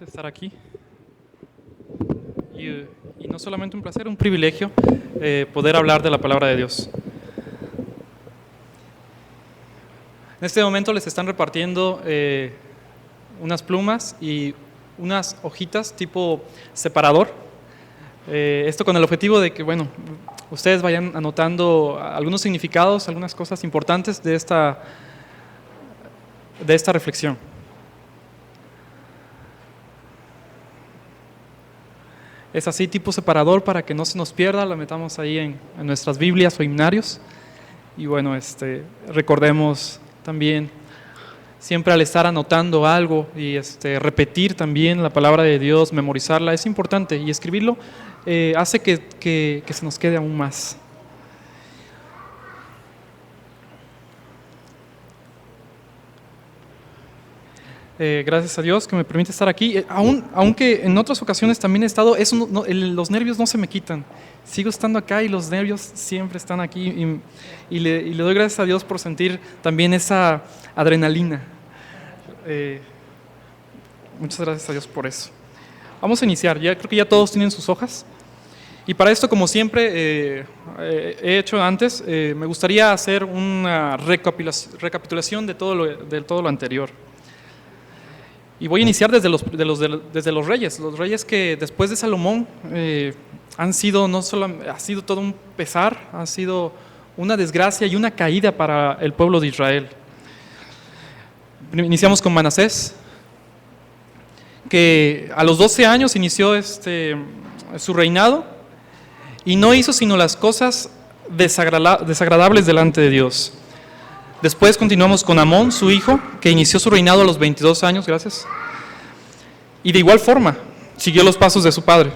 Estar aquí y no solamente un placer, un privilegio poder hablar de la palabra de Dios. En este momento les están repartiendo unas plumas y unas hojitas tipo separador, esto con el objetivo de que, bueno, ustedes vayan anotando algunos significados, algunas cosas importantes de esta reflexión. Es así, tipo separador, para que no se nos pierda, la metamos ahí en nuestras Biblias o himnarios. Y bueno, recordemos también, siempre al estar anotando algo y repetir también la palabra de Dios, memorizarla, es importante. Y escribirlo hace que se nos quede aún más. Gracias a Dios que me permite estar aquí, aunque en otras ocasiones también he estado, los nervios no se me quitan, sigo estando acá y los nervios siempre están aquí y le doy gracias a Dios por sentir también esa adrenalina. Muchas gracias a Dios por eso. Vamos a iniciar, creo que ya todos tienen sus hojas y para esto, como siempre he hecho antes, me gustaría hacer una recapitulación de todo lo anterior. Y voy a iniciar desde los reyes que después de Salomón han sido, ha sido todo un pesar, ha sido una desgracia y una caída para el pueblo de Israel. Iniciamos con Manasés, que a los 12 años inició su reinado y no hizo sino las cosas desagradables delante de Dios. Después continuamos con Amón, su hijo, que inició su reinado a los 22 años, gracias. Y de igual forma, siguió los pasos de su padre.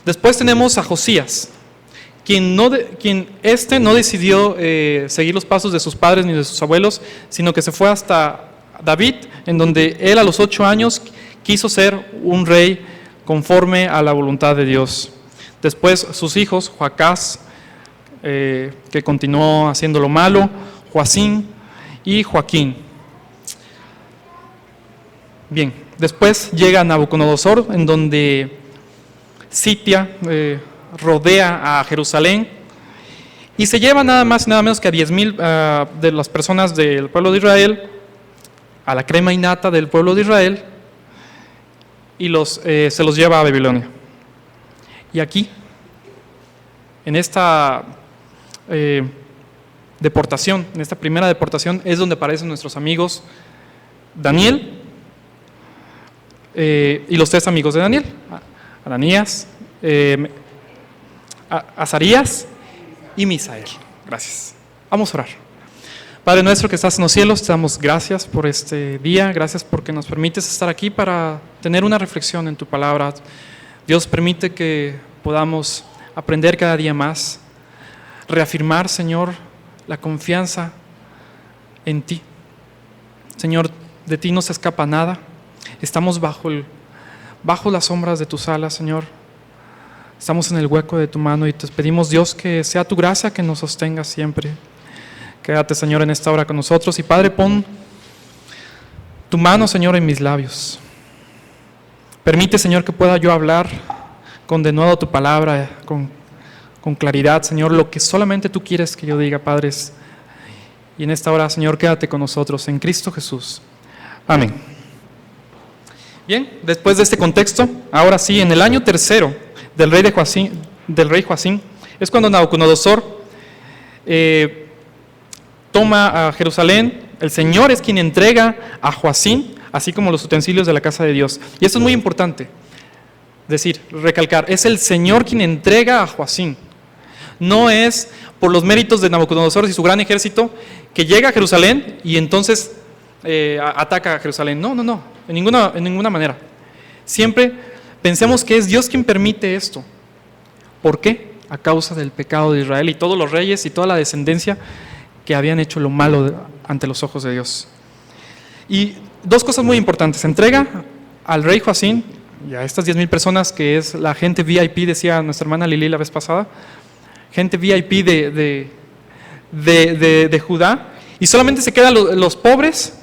Después tenemos a Josías, quien no decidió seguir los pasos de sus padres ni de sus abuelos, sino que se fue hasta David, en donde él a los 8 años quiso ser un rey conforme a la voluntad de Dios. Después sus hijos, Joacás, que continuó haciendo lo malo, Joacín y Joaquín. Bien, después llega Nabucodonosor, en donde sitia, rodea a Jerusalén y se lleva nada más y nada menos que a 10,000 de las personas del pueblo de Israel, a la crema innata del pueblo de Israel, y se los lleva a Babilonia. Y aquí, en esta deportación, en esta primera deportación, es donde aparecen nuestros amigos Daniel y los 3 amigos de Daniel, Ananías, Azarías y Misael. Gracias. Vamos a orar. Padre nuestro que estás en los cielos, te damos gracias por este día, gracias porque nos permites estar aquí para tener una reflexión en tu palabra. Dios, permite que podamos aprender cada día más, reafirmar, Señor, la confianza en ti. Señor, de ti no se escapa nada. Estamos bajo las sombras de tus alas, Señor. Estamos en el hueco de tu mano y te pedimos, Dios, que sea tu gracia que nos sostenga siempre. Quédate, Señor, en esta hora con nosotros. Y Padre, pon tu mano, Señor, en mis labios. Permite, Señor, que pueda yo hablar con denuedo tu palabra, con claridad, Señor, lo que solamente tú quieres que yo diga, Padre. Y en esta hora, Señor, quédate con nosotros en Cristo Jesús. Amén. Bien, después de este contexto, ahora sí, en el año 3 del rey Joacín, es cuando Nabucodonosor toma a Jerusalén. El Señor es quien entrega a Joacín, así como los utensilios de la casa de Dios. Y esto es muy importante, recalcar, es el Señor quien entrega a Joacín. No es por los méritos de Nabucodonosor y su gran ejército que llega a Jerusalén y entonces ataca a Jerusalén. No, en ninguna manera. Siempre pensemos que es Dios quien permite esto. ¿Por qué? A causa del pecado de Israel y todos los reyes y toda la descendencia que habían hecho lo malo ante los ojos de Dios. Y 2 cosas muy importantes. Entrega al rey Joacín y a estas 10,000 personas, que es la gente VIP, decía nuestra hermana Lili la vez pasada, gente VIP de Judá, y solamente se quedan los pobres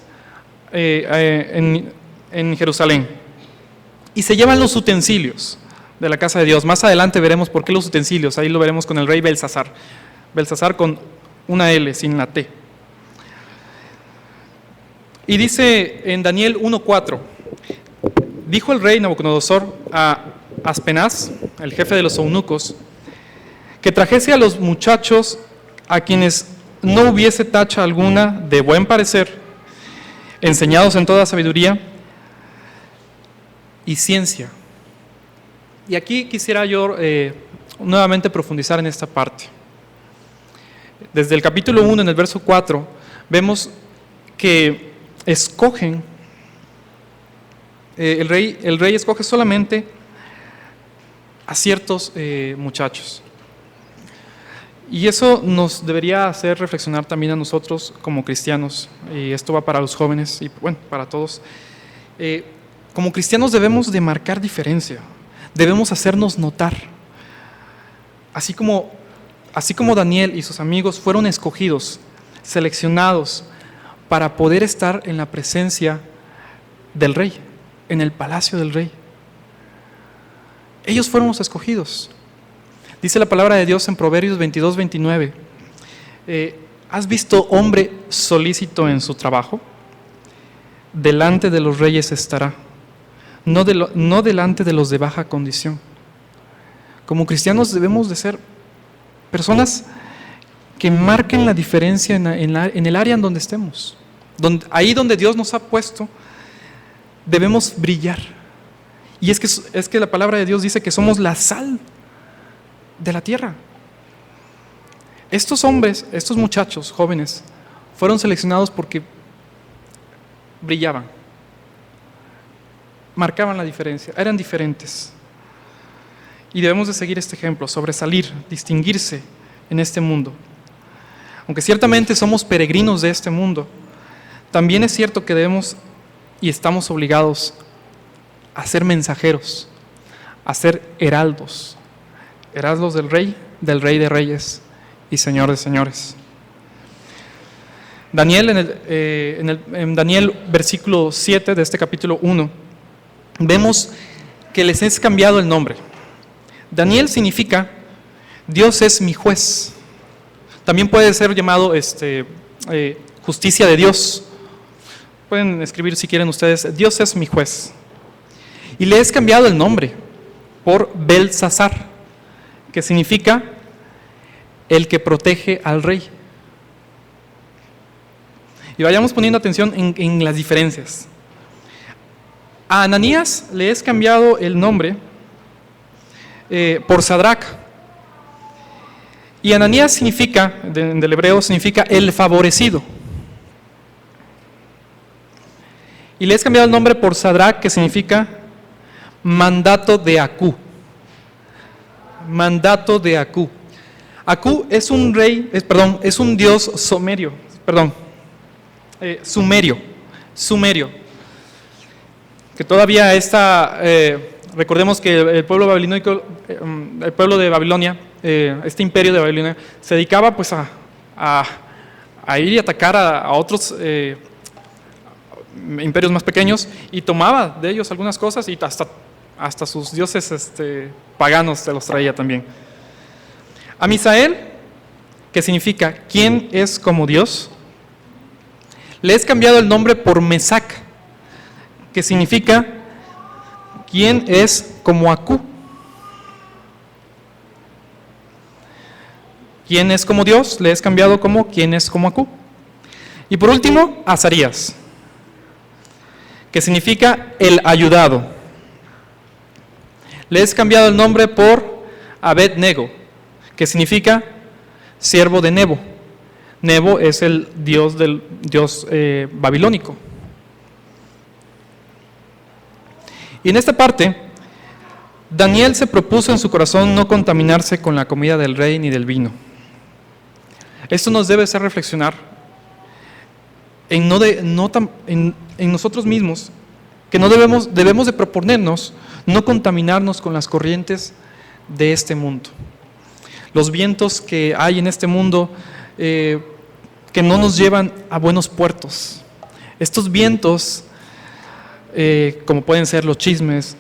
en Jerusalén. y se llevan los utensilios de la casa de Dios. Más adelante veremos por qué los utensilios, ahí lo veremos con el rey Belsasar. Belsasar con una L, sin la T. Y dice en Daniel 1:4, dijo el rey Nabucodonosor a Aspenaz, el jefe de los eunucos, que trajese a los muchachos a quienes no hubiese tacha alguna de buen parecer, enseñados en toda sabiduría y ciencia. Y aquí quisiera yo nuevamente profundizar en esta parte. Desde el capítulo 1, en el verso 4, vemos que escogen, el rey escoge solamente a ciertos muchachos. Y eso nos debería hacer reflexionar también a nosotros como cristianos, y esto va para los jóvenes y bueno, para todos. Como cristianos debemos de marcar diferencia, debemos hacernos notar. Así como Daniel y sus amigos fueron escogidos, seleccionados para poder estar en la presencia del rey, en el palacio del rey. Ellos fueron los escogidos. Dice la palabra de Dios en Proverbios 22:29. ¿Has visto hombre solícito en su trabajo? Delante de los reyes estará, no delante de los de baja condición. Como cristianos debemos de ser personas que marquen la diferencia en el área en donde estemos. Ahí donde Dios nos ha puesto, debemos brillar. Y es que la palabra de Dios dice que somos la sal de la tierra. Estos hombres, estos muchachos jóvenes, fueron seleccionados porque brillaban, marcaban la diferencia, eran diferentes. Y debemos de seguir este ejemplo, sobresalir, distinguirse en este mundo. Aunque ciertamente somos peregrinos de este mundo, también es cierto que debemos y estamos obligados a ser mensajeros, a ser heraldos del Rey de Reyes y Señor de Señores. Daniel, en Daniel versículo 7 de este capítulo 1, vemos que les es cambiado el nombre. Daniel significa Dios es mi juez. También puede ser llamado justicia de Dios. Pueden escribir si quieren ustedes, Dios es mi juez. Y le es cambiado el nombre por Belsasar, que significa el que protege al rey. Y vayamos poniendo atención en las diferencias. A Ananías le es cambiado el nombre por Sadrac. Y Ananías significa, del hebreo, significa el favorecido. Y le es cambiado el nombre por Sadrac, que significa mandato de Acú. Mandato de Acú. Acú es un dios sumerio, que todavía está, recordemos que el pueblo babilónico, el pueblo de Babilonia, este imperio de Babilonia, se dedicaba pues a ir y atacar a otros imperios más pequeños, y tomaba de ellos algunas cosas, y hasta sus dioses paganos se los traía también. A Misael, que significa ¿quién es como Dios?, le es cambiado el nombre por Mesac, que significa ¿quién es como Acú? ¿Quién es como Dios? Le es cambiado como ¿quién es como Acú? Y por último, Azarías, que significa el ayudado. Le es cambiado el nombre por Abed-Nego, que significa siervo de Nebo. Nebo es el dios babilónico. Y en esta parte, Daniel se propuso en su corazón no contaminarse con la comida del rey ni del vino. Esto nos debe hacer reflexionar en nosotros mismos, que no debemos de proponernos no contaminarnos con las corrientes de este mundo. Los vientos que hay en este mundo que no nos llevan a buenos puertos. Estos vientos, como pueden ser los chismes,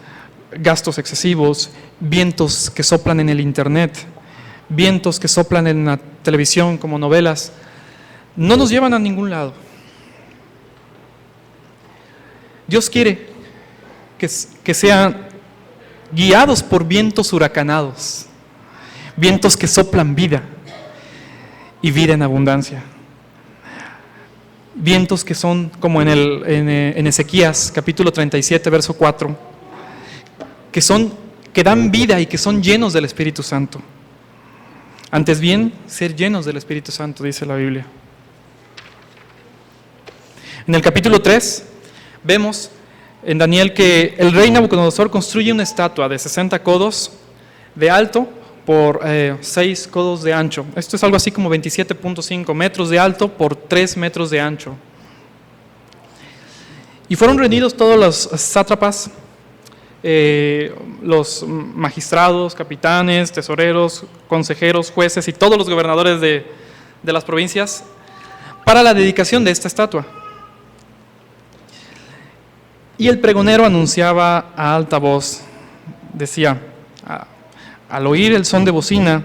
gastos excesivos, vientos que soplan en el internet, vientos que soplan en la televisión como novelas, no nos llevan a ningún lado. Dios quiere que sean guiados por vientos huracanados, vientos que soplan vida y vida en abundancia. Vientos que son como en Ezequías capítulo 37 verso 4, que dan vida y que son llenos del Espíritu Santo. Antes bien, ser llenos del Espíritu Santo, dice la Biblia. En el capítulo 3 vemos en Daniel que el rey Nabucodonosor construye una estatua de 60 codos de alto por 6 codos de ancho. Esto es algo así como 27.5 metros de alto por 3 metros de ancho. Y fueron reunidos todos los sátrapas, los magistrados, capitanes, tesoreros, consejeros, jueces y todos los gobernadores de las provincias para la dedicación de esta estatua. Y el pregonero anunciaba a alta voz, decía, al oír el son de bocina,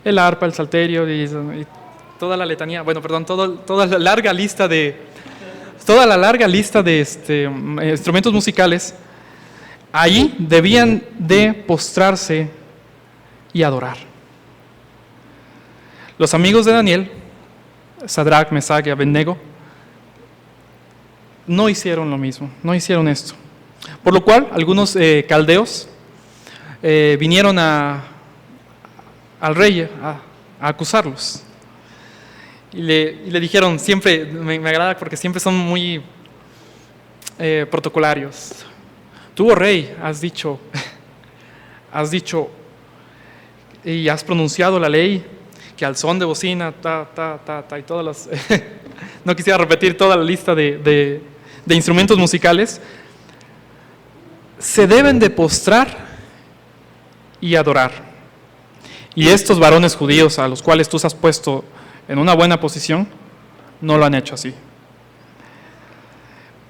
el arpa, el salterio y toda la letanía, toda la larga lista de instrumentos musicales, ahí debían de postrarse y adorar. Los amigos de Daniel, Sadrach, Mesach y Abednego, no hicieron lo mismo, no hicieron esto. Por lo cual, algunos caldeos vinieron al rey a acusarlos. Y le dijeron, siempre, me agrada porque siempre son muy protocolarios. Tú, oh rey, has dicho y has pronunciado la ley que al son de bocina, y todas las... no quisiera repetir toda la lista de instrumentos musicales, se deben de postrar y adorar. Y estos varones judíos a los cuales tú has puesto en una buena posición, no lo han hecho así.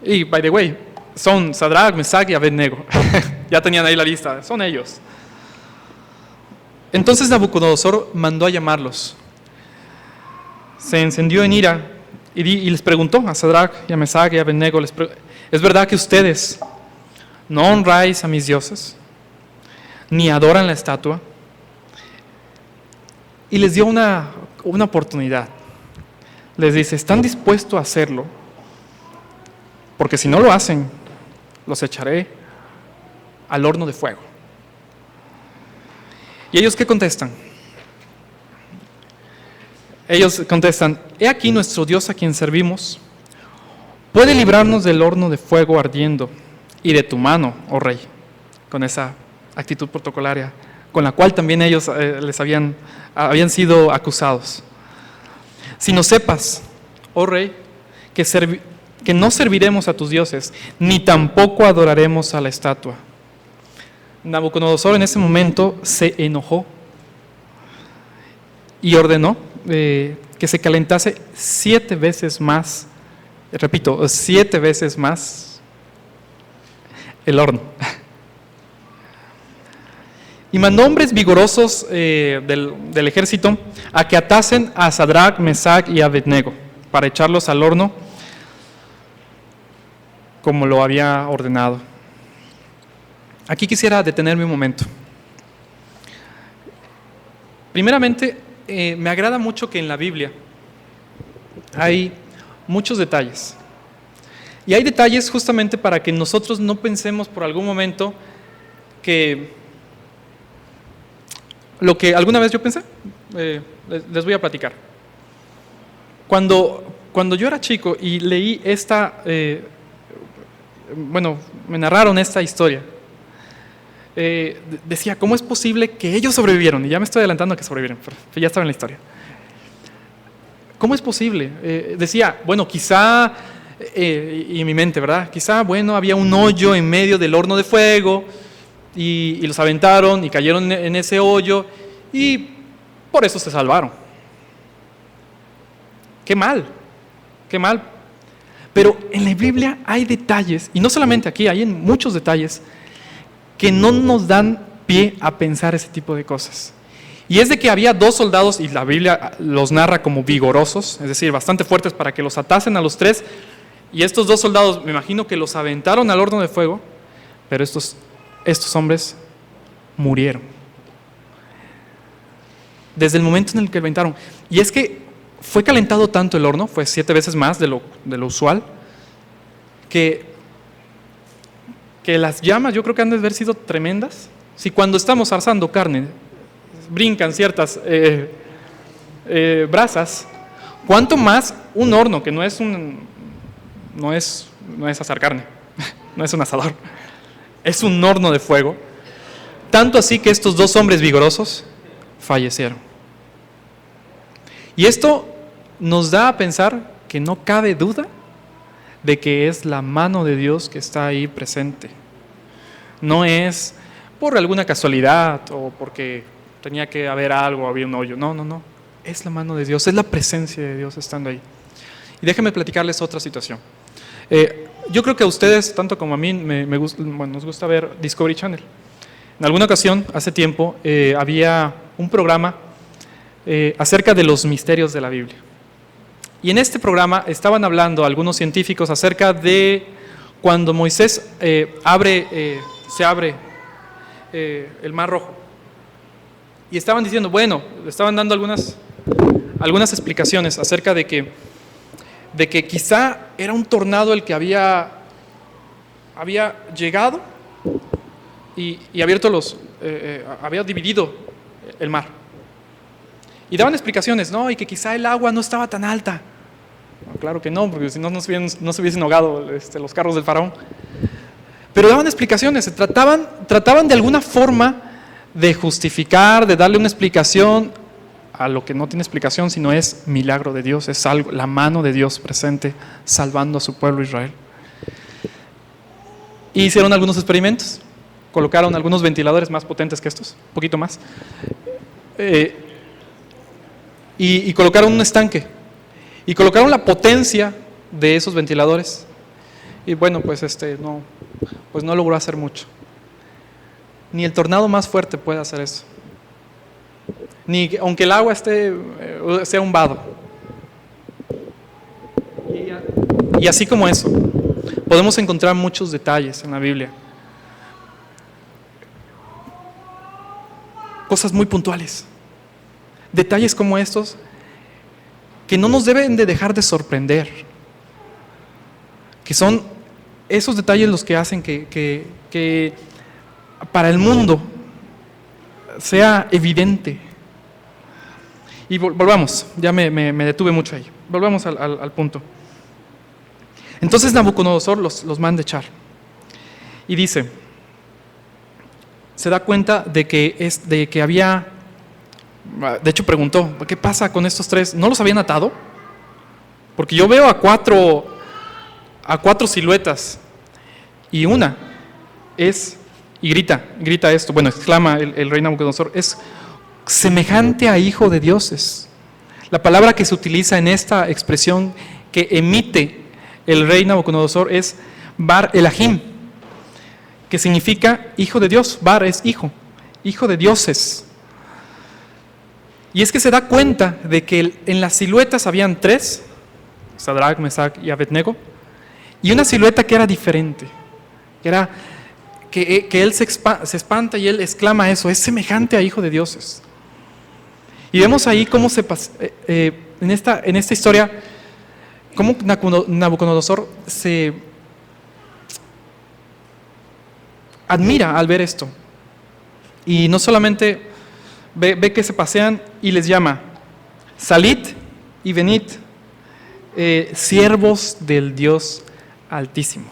Y, by the way, son Sadrach, Mesach y Abednego. Ya tenían ahí la lista, son ellos. Entonces Nabucodonosor mandó a llamarlos. Se encendió en ira y les preguntó a Sadrach y a Mesach y a Abednego, ¿es verdad que ustedes no honráis a mis dioses, ni adoran la estatua? Y les dio una oportunidad. Les dice, ¿están dispuestos a hacerlo? Porque si no lo hacen, los echaré al horno de fuego. ¿Y ellos qué contestan? Ellos contestan, he aquí nuestro Dios a quien servimos, puede librarnos del horno de fuego ardiendo y de tu mano, oh rey, con esa actitud protocolaria, con la cual también ellos les habían sido acusados. Si no sepas, oh rey, que no serviremos a tus dioses, ni tampoco adoraremos a la estatua. Nabucodonosor en ese momento se enojó y ordenó que se calentase 7 veces más, repito, 7 veces más el horno. Y mandó hombres vigorosos del ejército a que atasen a Sadrach, Mesach y Abednego para echarlos al horno como lo había ordenado. Aquí quisiera detenerme un momento. Primeramente, me agrada mucho que en la Biblia hay muchos detalles. Y hay detalles justamente para que nosotros no pensemos por algún momento que lo que alguna vez yo pensé, les voy a platicar. Cuando yo era chico y leí me narraron esta historia, decía, ¿cómo es posible que ellos sobrevivieron? Y ya me estoy adelantando a que sobrevivieron, pero ya estaba en la historia. ¿Cómo es posible? Decía, bueno, quizá, y en mi mente, ¿verdad? Quizá, había un hoyo en medio del horno de fuego y los aventaron y cayeron en ese hoyo y por eso se salvaron. Qué mal. Pero en la Biblia hay detalles, y no solamente aquí, hay en muchos detalles que no nos dan pie a pensar ese tipo de cosas. Y es de que había 2 soldados, y la Biblia los narra como vigorosos, es decir, bastante fuertes para que los atasen a los 3, y estos 2 soldados, me imagino que los aventaron al horno de fuego, pero estos hombres murieron. Desde el momento en el que aventaron. Y es que fue calentado tanto el horno, fue 7 veces más de lo usual, que las llamas yo creo que han de haber sido tremendas. Si cuando estamos asando carne brincan ciertas brasas, ¿cuánto más un horno que no es asar carne, no es un asador, es un horno de fuego? Tanto así que estos 2 hombres vigorosos fallecieron. Y esto nos da a pensar que no cabe duda de que es la mano de Dios que está ahí presente. No es por alguna casualidad o porque tenía que haber algo, había un hoyo. No. Es la mano de Dios, es la presencia de Dios estando ahí. Y déjenme platicarles otra situación. Yo creo que a ustedes, tanto como a mí, nos gusta ver Discovery Channel. En alguna ocasión, hace tiempo, había un programa acerca de los misterios de la Biblia. Y en este programa estaban hablando algunos científicos acerca de cuando Moisés se abre el Mar Rojo. Y estaban diciendo, le estaban dando algunas explicaciones acerca de que quizá era un tornado el que había llegado y había dividido el mar. Y daban explicaciones, y que quizá el agua no estaba tan alta. No, claro que no, porque si no se hubiesen ahogado los carros del faraón. Pero daban explicaciones, trataban de alguna forma de justificar, de darle una explicación a lo que no tiene explicación, sino es milagro de Dios, es algo, la mano de Dios presente salvando a su pueblo Israel. Y hicieron algunos experimentos, colocaron algunos ventiladores más potentes que estos, un poquito más, y colocaron un estanque, y colocaron la potencia de esos ventiladores, y pues no logró hacer mucho. Ni el tornado más fuerte puede hacer eso. Aunque el agua sea un vado. Y así como eso, podemos encontrar muchos detalles en la Biblia. Cosas muy puntuales. Detalles como estos que no nos deben de dejar de sorprender. Que son esos detalles los que hacen que para el mundo sea evidente. Y volvamos, ya me detuve mucho ahí. Volvamos al punto. Entonces Nabucodonosor los manda echar. Y dice, se da cuenta de que había, de hecho preguntó, ¿qué pasa con estos 3? ¿No los habían atado? Porque yo veo a cuatro siluetas y una es, y grita esto, exclama el rey Nabucodonosor, es semejante a hijo de dioses. La palabra que se utiliza en esta expresión que emite el rey Nabucodonosor es Bar Elahim, que significa hijo de Dios. Bar es hijo de dioses. Y es que se da cuenta de que en las siluetas habían 3, Sadrach, Mesach y Abednego, y una silueta que era diferente, que él se espanta y él exclama eso, es semejante a hijo de dioses. Y vemos ahí cómo en esta historia, cómo Nabucodonosor se admira al ver esto. Y no solamente ve que se pasean y les llama, salid y venid, siervos del Dios Altísimo.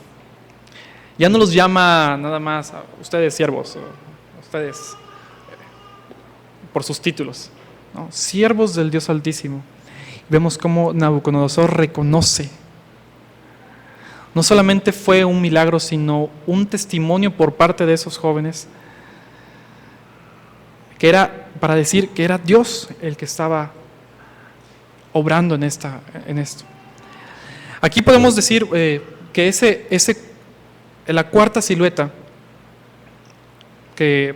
Ya no los llama nada más a ustedes siervos, a ustedes por sus títulos, ¿no? Siervos del Dios Altísimo. Vemos cómo Nabucodonosor reconoce. No solamente fue un milagro, sino un testimonio por parte de esos jóvenes, que era para decir que era Dios el que estaba obrando en esto. Aquí podemos decir que la cuarta silueta que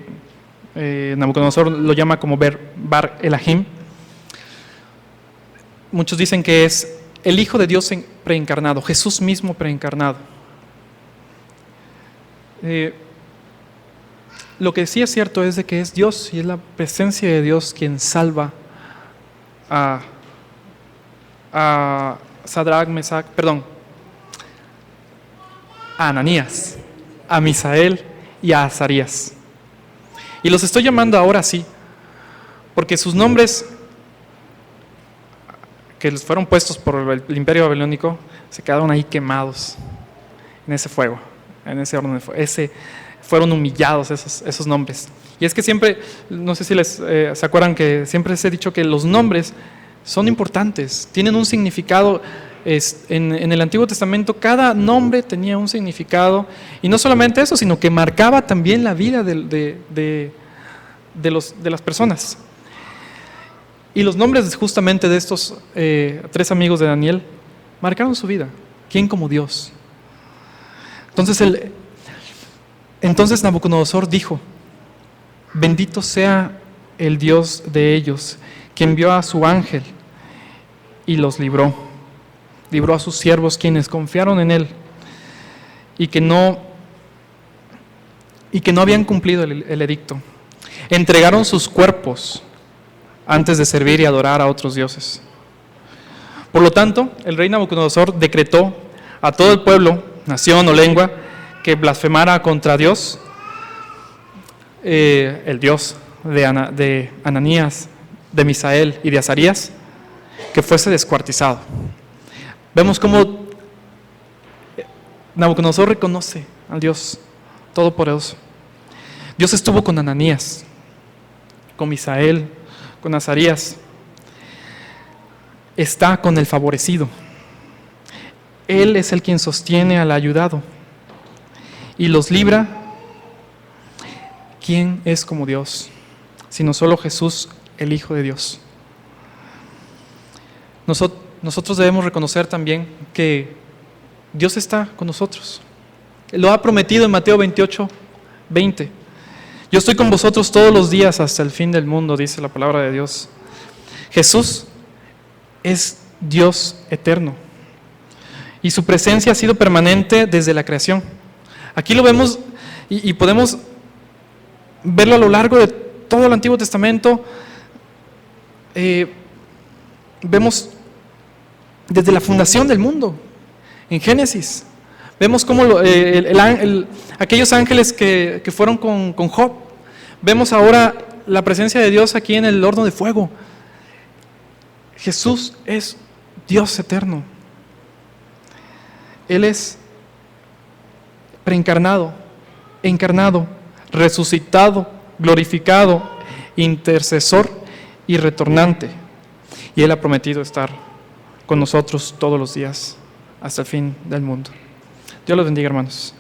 Nabucodonosor lo llama como Bar Elahim. Muchos dicen que es el Hijo de Dios preencarnado, Jesús mismo preencarnado. Lo que sí es cierto es de que es Dios y es la presencia de Dios quien salva a Sadrach, a Ananías, a Misael y a Azarías. Y los estoy llamando ahora sí, porque sus nombres que les fueron puestos por el imperio babilónico se quedaron ahí quemados en ese fuego, en ese horno de fuego. Fueron humillados esos nombres. Y es que siempre, no sé si se acuerdan que siempre les he dicho que los nombres son importantes, tienen un significado. En el Antiguo Testamento cada nombre tenía un significado, y no solamente eso, sino que marcaba también la vida de las personas. Y los nombres justamente de estos 3 amigos de Daniel marcaron su vida. ¿Quién como Dios? Entonces Nabucodonosor dijo: bendito sea el Dios de ellos, que envió a su ángel y los libró a sus siervos quienes confiaron en él y que no habían cumplido el edicto. Entregaron sus cuerpos antes de servir y adorar a otros dioses. Por lo tanto, el rey Nabucodonosor decretó a todo el pueblo, nación o lengua que blasfemara contra Dios, el Dios de Ananías, de Misael y de Azarías, que fuese descuartizado. Vemos cómo Nabucodonosor reconoce al Dios Todopoderoso. Dios estuvo con Ananías, con Misael, con Azarías. Está con el favorecido. Él es el quien sostiene al ayudado y los libra. ¿Quién es como Dios? Sino solo Jesús, el Hijo de Dios. Nosotros debemos reconocer también que Dios está con nosotros. Lo ha prometido en Mateo 28:20. Yo estoy con vosotros todos los días hasta el fin del mundo, dice la palabra de Dios. Jesús es Dios eterno y su presencia ha sido permanente desde la creación. Aquí lo vemos y podemos verlo a lo largo de todo el Antiguo Testamento. Vemos desde la fundación del mundo, en Génesis. Vemos cómo aquellos ángeles que fueron con Job. Vemos ahora la presencia de Dios aquí en el horno de fuego. Jesús es Dios eterno. Él es preencarnado, encarnado, resucitado, glorificado, intercesor y retornante. Y Él ha prometido estar con nosotros todos los días hasta el fin del mundo. Dios los bendiga, hermanos.